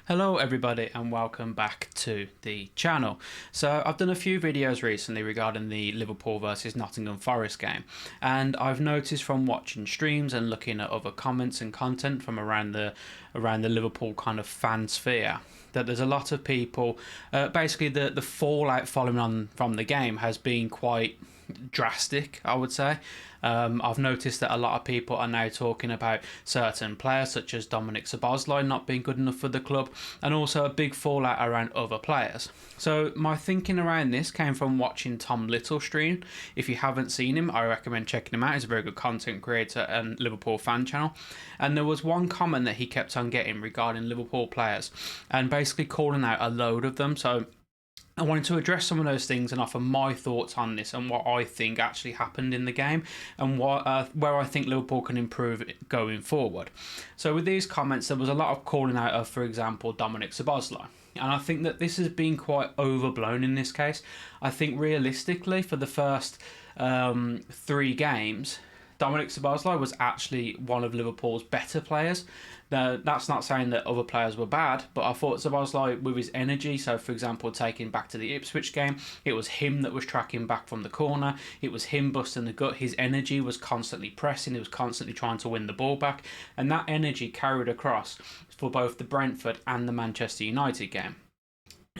Hello everybody and welcome back to the channel. So I've done a few videos recently regarding the Liverpool versus Nottingham Forest game, and I've noticed from watching streams and looking at other comments and content from around the Liverpool kind of fan sphere that there's a lot of people, basically the fallout following on from the game has been quite drastic, I would say. I've noticed that a lot of people are now talking about certain players such as Dominic Szoboszlai not being good enough for the club, and also a big fallout around other players. So my thinking around this came from watching Tom Little stream. If you haven't seen him, I recommend checking him out. He's a very good content creator and Liverpool fan channel. And there was one comment that he kept on getting regarding Liverpool players and basically calling out a load of them. So I wanted to address some of those things and offer my thoughts on this and what I think actually happened in the game and where I think Liverpool can improve it going forward. So with these comments, there was a lot of calling out of, for example, Dominic Szoboszlai. And I think that this has been quite overblown in this case. I think realistically, for the first 3 games, Dominic Szoboszlai was actually one of Liverpool's better players. Now, that's not saying that other players were bad, but I thought Szoboszlai, with his energy, so for example, taking back to the Ipswich game, it was him that was tracking back from the corner, it was him busting the gut, his energy was constantly pressing, he was constantly trying to win the ball back, and that energy carried across for both the Brentford and the Manchester United game.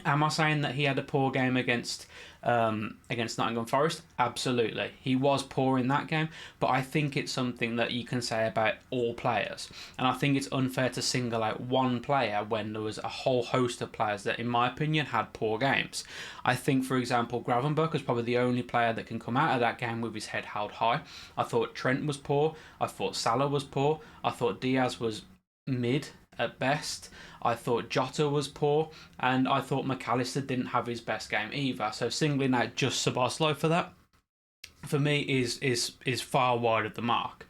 Am I saying that he had a poor game against Nottingham Forest? Absolutely. He was poor in that game, but I think it's something that you can say about all players. And I think it's unfair to single out one player when there was a whole host of players that, in my opinion, had poor games. I think, for example, Gravenberch was probably the only player that can come out of that game with his head held high. I thought Trent was poor. I thought Salah was poor. I thought Diaz was mid at best. I thought Jota was poor, and I thought McAllister didn't have his best game either. So singling out just Szoboszlai for that, for me, is far wide of the mark.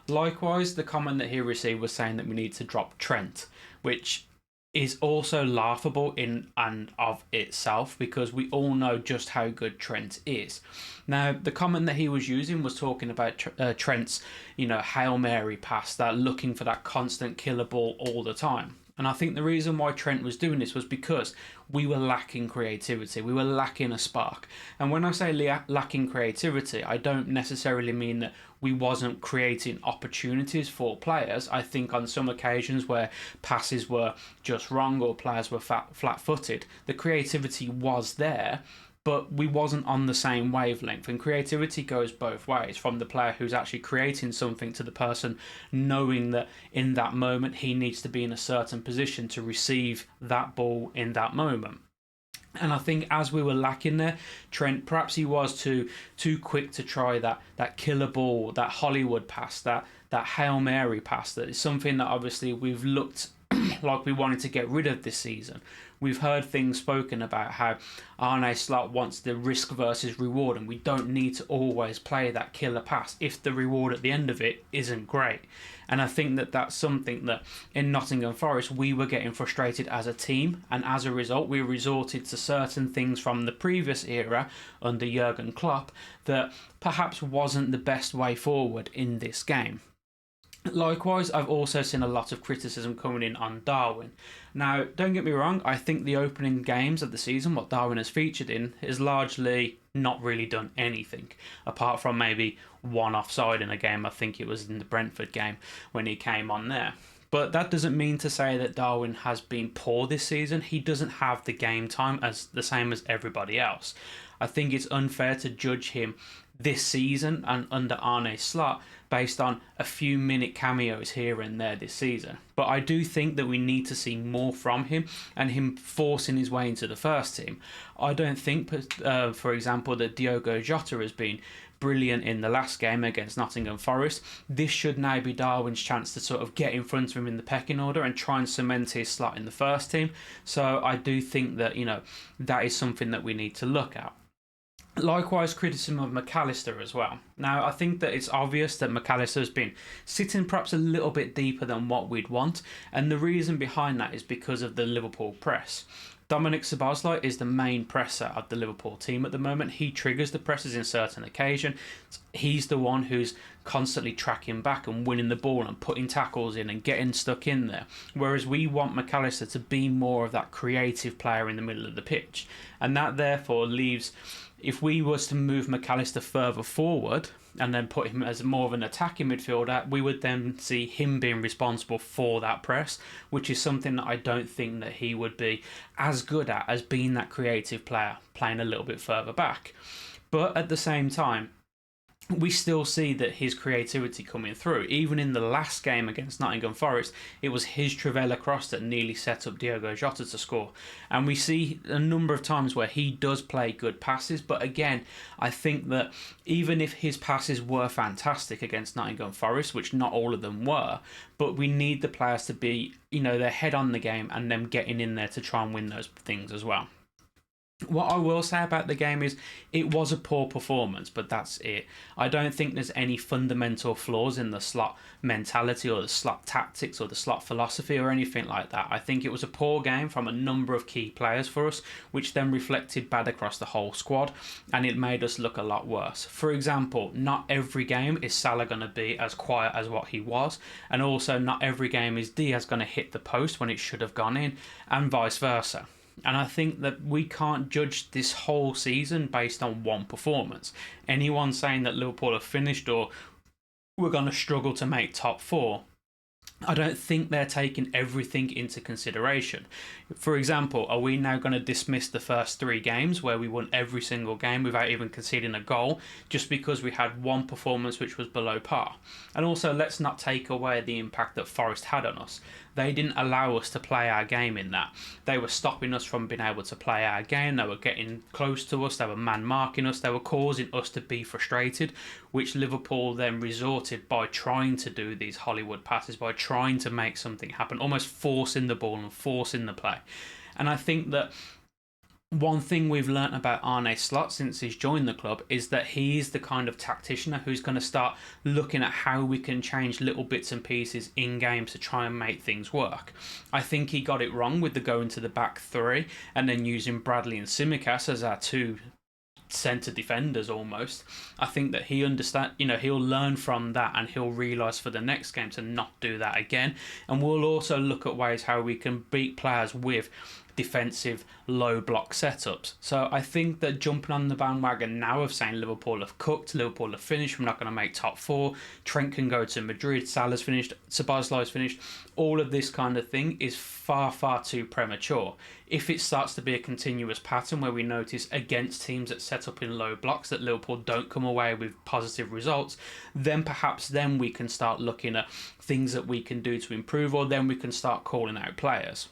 Likewise, the comment that he received was saying that we need to drop Trent, which is also laughable in and of itself, because we all know just how good Trent is. Now, the comment that he was using was talking about Trent's, Hail Mary pass, that looking for that constant killer ball all the time. And I think the reason why Trent was doing this was because we were lacking creativity. We were lacking a spark. And when I say lacking creativity, I don't necessarily mean that we wasn't creating opportunities for players. I think on some occasions where passes were just wrong or players were flat-footed, the creativity was there, but we wasn't on the same wavelength. And creativity goes both ways, from the player who's actually creating something to the person knowing that in that moment he needs to be in a certain position to receive that ball in that moment. And I think as we were lacking there, Trent, perhaps he was too quick to try that killer ball, that Hollywood pass, that Hail Mary pass. That is something that obviously we've looked like we wanted to get rid of this season. We've heard things spoken about how Arne Slot wants the risk versus reward, and we don't need to always play that killer pass if the reward at the end of it isn't great. And I think that that's something that in Nottingham Forest we were getting frustrated as a team, and as a result we resorted to certain things from the previous era under Jurgen Klopp that perhaps wasn't the best way forward in this game. Likewise, I've also seen a lot of criticism coming in on Darwin. Now, don't get me wrong, I think the opening games of the season, what Darwin has featured in, is largely not really done anything, apart from maybe one offside in a game. I think it was in the Brentford game when he came on there. But that doesn't mean to say that Darwin has been poor this season. He doesn't have the game time as the same as everybody else. I think it's unfair to judge him this season and under Arne Slot based on a few minute cameos here and there this season. But I do think that we need to see more from him and him forcing his way into the first team. I don't think, for example, that Diogo Jota has been brilliant in the last game against Nottingham Forest. This should now be Darwin's chance to sort of get in front of him in the pecking order and try and cement his slot in the first team. So I do think that, that is something that we need to look at. Likewise, criticism of McAllister as well. Now, I think that it's obvious that McAllister has been sitting perhaps a little bit deeper than what we'd want, and the reason behind that is because of the Liverpool press. Dominic Szoboszlai is the main presser of the Liverpool team at the moment. He triggers the presses in certain occasions. He's the one who's constantly tracking back and winning the ball and putting tackles in and getting stuck in there. Whereas we want McAllister to be more of that creative player in the middle of the pitch. And that therefore leaves, if we was to move McAllister further forward and then put him as more of an attacking midfielder, we would then see him being responsible for that press, which is something that I don't think that he would be as good at as being that creative player, playing a little bit further back. But at the same time, we still see that his creativity coming through. Even in the last game against Nottingham Forest, it was his Trivela cross that nearly set up Diogo Jota to score. And we see a number of times where he does play good passes, but again, I think that even if his passes were fantastic against Nottingham Forest, which not all of them were, but we need the players to be, their head on the game and them getting in there to try and win those things as well. What I will say about the game is it was a poor performance, but that's it. I don't think there's any fundamental flaws in the slot mentality or the slot tactics or the slot philosophy or anything like that. I think it was a poor game from a number of key players for us, which then reflected bad across the whole squad, and it made us look a lot worse. For example, not every game is Salah going to be as quiet as what he was, and also not every game is Diaz going to hit the post when it should have gone in, and vice versa. And I think that we can't judge this whole season based on one performance. Anyone saying that Liverpool have finished or we're going to struggle to make top four, I don't think they're taking everything into consideration. For example, are we now going to dismiss the first 3 games where we won every single game without even conceding a goal just because we had one performance which was below par? And also, let's not take away the impact that Forest had on us. They didn't allow us to play our game in that. They were stopping us from being able to play our game. They were getting close to us. They were man-marking us. They were causing us to be frustrated, which Liverpool then resorted by trying to do these Hollywood passes, by trying to make something happen, almost forcing the ball and forcing the play. And I think that one thing we've learnt about Arne Slot since he's joined the club is that he's the kind of tactician who's going to start looking at how we can change little bits and pieces in games to try and make things work. I think he got it wrong with the going to the back 3 and then using Bradley and Tsimikas as our 2 centre defenders almost. I think that he understand, he'll learn from that and he'll realise for the next game to not do that again. And we'll also look at ways how we can beat players with defensive low block setups. So I think that jumping on the bandwagon now of saying Liverpool have cooked, Liverpool have finished, we're not going to make top 4, Trent can go to Madrid, Salah's finished, Szoboszlai's finished, all of this kind of thing is far, far too premature. If it starts to be a continuous pattern where we notice against teams that set up in low blocks that Liverpool don't come away with positive results, then perhaps we can start looking at things that we can do to improve, or then we can start calling out players.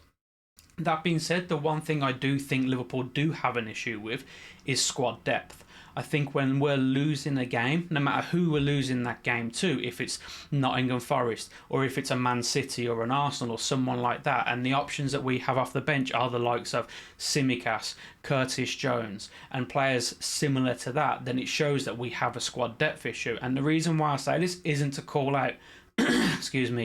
That being said, the one thing I do think Liverpool do have an issue with is squad depth. I think when we're losing a game, no matter who we're losing that game to, if it's Nottingham Forest or if it's a Man City or an Arsenal or someone like that, and the options that we have off the bench are the likes of Tsimikas, Curtis Jones and players similar to that, then it shows that we have a squad depth issue. And the reason why I say this isn't to call out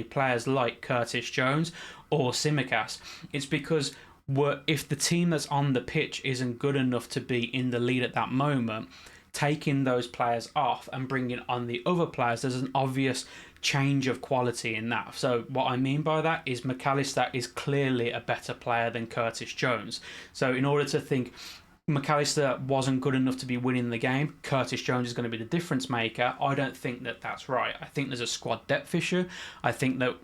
players like Curtis Jones or Tsimikas. It's because if the team that's on the pitch isn't good enough to be in the lead at that moment, taking those players off and bringing on the other players, there's an obvious change of quality in that. So what I mean by that is McAllister is clearly a better player than Curtis Jones. So in order to think McAllister wasn't good enough to be winning the game, Curtis Jones is going to be the difference maker, I don't think that that's right. I think there's a squad depth issue. I think that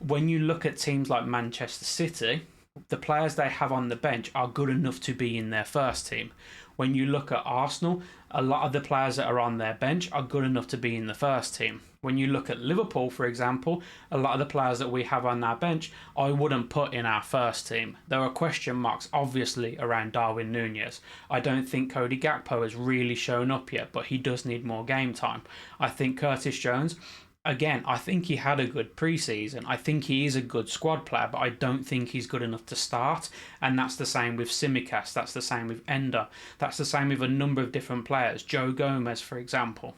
when you look at teams like Manchester City, the players they have on the bench are good enough to be in their first team. When you look at Arsenal, a lot of the players that are on their bench are good enough to be in the first team. When you look at Liverpool, for example, a lot of the players that we have on our bench, I wouldn't put in our first team. There are question marks, obviously, around Darwin Núñez. I don't think Cody Gakpo has really shown up yet, but he does need more game time. I think Curtis Jones, again, I think he had a good pre-season. I think he is a good squad player, but I don't think he's good enough to start. And that's the same with Tsimikas. That's the same with Ender. That's the same with a number of different players. Joe Gomez, for example.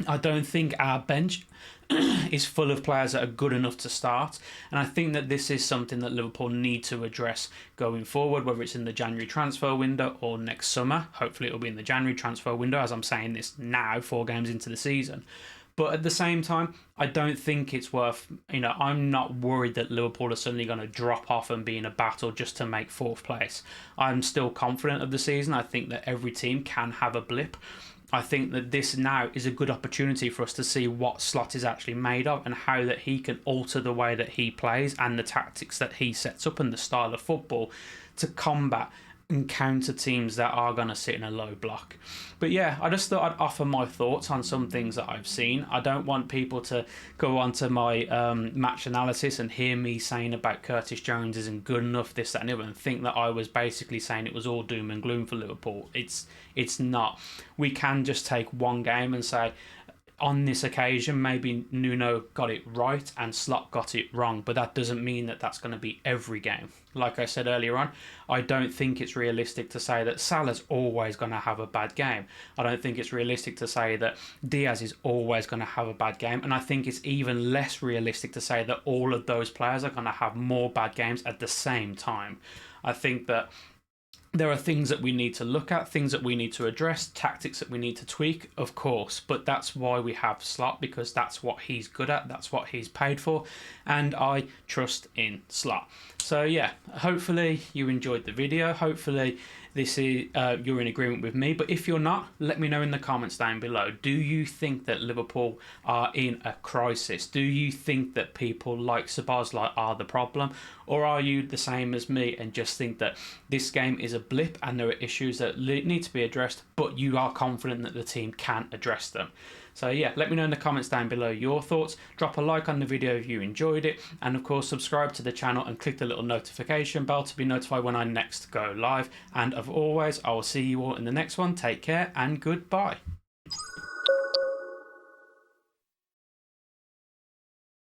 I don't think our bench is full of players that are good enough to start. And I think that this is something that Liverpool need to address going forward, whether it's in the January transfer window or next summer. Hopefully it'll be in the January transfer window, as I'm saying this now, 4 games into the season. But at the same time, I don't think it's worth, I'm not worried that Liverpool are suddenly going to drop off and be in a battle just to make fourth place. I'm still confident of the season. I think that every team can have a blip. I think that this now is a good opportunity for us to see what Slot is actually made of and how that he can alter the way that he plays and the tactics that he sets up and the style of football to combat and counter teams that are going to sit in a low block. But yeah, I just thought I'd offer my thoughts on some things that I've seen. I don't want people to go onto my match analysis and hear me saying about Curtis Jones isn't good enough, this, that and the other, and think that I was basically saying it was all doom and gloom for Liverpool. It's not. We can just take one game and say, on this occasion, maybe Nuno got it right and Slot got it wrong, but that doesn't mean that that's going to be every game. Like I said earlier on, I don't think it's realistic to say that Salah's always going to have a bad game. I don't think it's realistic to say that Diaz is always going to have a bad game, and I think it's even less realistic to say that all of those players are going to have more bad games at the same time. I think that there are things that we need to look at, things that we need to address, tactics that we need to tweak, of course, but that's why we have Slot, because that's what he's good at, that's what he's paid for, and I trust in Slot. So yeah, hopefully you enjoyed the video, hopefully this is you're in agreement with me, but if you're not, let me know in the comments down below. Do you think that Liverpool are in a crisis? Do you think that people like Szoboszlai are the problem, or are you the same as me and just think that this game is a blip and there are issues that need to be addressed, but you are confident that the team can address them? So yeah, let me know in the comments down below your thoughts. Drop a like on the video if you enjoyed it, and of course subscribe to the channel and click the little notification bell to be notified when I next go live. And as always, I will see you all in the next one. Take care and goodbye.